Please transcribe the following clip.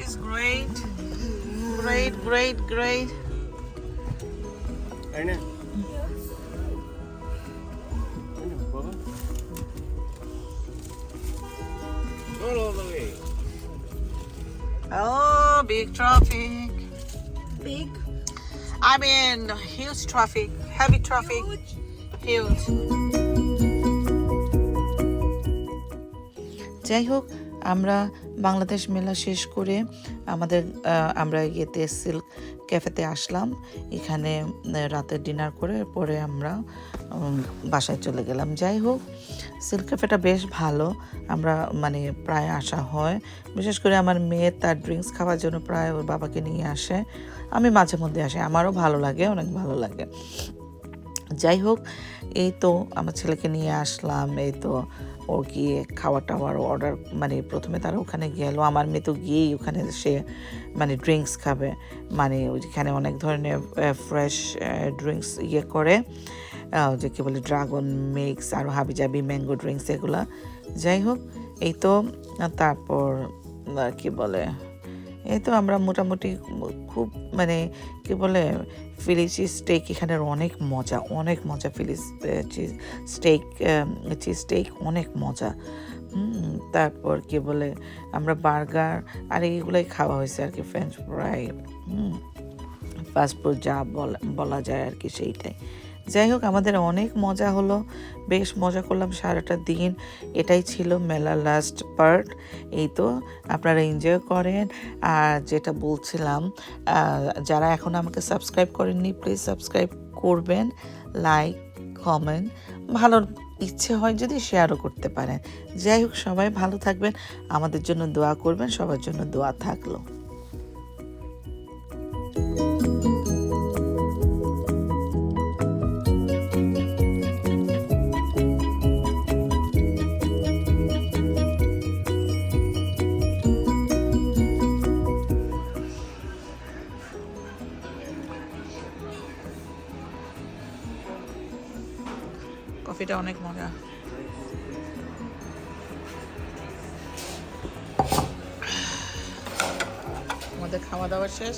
is great. Great. Aynen. Aynen baba. All the way. Oh, big traffic. Big. I mean, huge traffic. Heavy traffic. Huge. যাই হোক, আমরা বাংলাদেশ মেলা শেষ করে আমরা ইয়েতে সিল্ক ক্যাফেতে আসলাম। এখানে রাতে ডিনার করে পরে আমরা বাসায় চলে গেলাম। যাই হোক, সিল্ক ক্যাফেটা বেশ ভালো, আমরা মানে প্রায় আসা হয়। বিশেষ করে আমার মেয়ে তার ড্রিঙ্কস খাওয়ার জন্য প্রায় ওর বাবাকে নিয়ে আসে। আমি মাঝে মধ্যে আসি, আমারও ভালো লাগে, অনেক ভালো লাগে। যাই হোক, এই তো আমার ছেলেকে নিয়ে আসলাম। এই তো ও গিয়ে খাওয়া টাওয়ার অর্ডার, মানে প্রথমে তারা ওখানে গেল। আমার মেয়ে তো গিয়েই ওখানে সে মানে ড্রিঙ্কস খাবে, মানে ওইখানে অনেক ধরনের ফ্রেশ ড্রিঙ্কস ইয়ে করে, যে কী বলে ড্রাগন মিক্স আর হাবিজাবি ম্যাঙ্গো ড্রিঙ্কস এগুলা। যাই হোক, এই তো তারপর কি বলে, এই তো আমরা মোটামুটি খুব মানে কি বলে ফিলি চিজ স্টেক এখানের অনেক মজা ফিলি চিজ স্টেক অনেক মজা। তারপর কি বলে আমরা বার্গার আর এইগুলোই খাওয়া হয়েছে আর কি, ফ্রেঞ্চ ফ্রাই, ফাস্টফুড যা বলা যায় আর কি সেইটাই। যাই হোক, আমাদের অনেক মজা হলো, বেশ মজা করলাম সারাটা দিন। এটাই ছিল মেলার লাস্ট পার্ট। এই তো আপনারা এনজয় করেন। আর যেটা বলছিলাম, যারা এখন আমাকে সাবস্ক্রাইব করেননি প্লিজ সাবস্ক্রাইব করবেন, লাইক কমেন্ট, ভালো ইচ্ছে হয় যদি শেয়ারও করতে পারেন। যাই হোক, সবাই ভালো থাকবেন, আমাদের জন্য দোয়া করবেন, সবার জন্য দোয়া থাকলো। কফিটা অনেক মজা। আমাদের খাওয়া দাওয়া শেষ।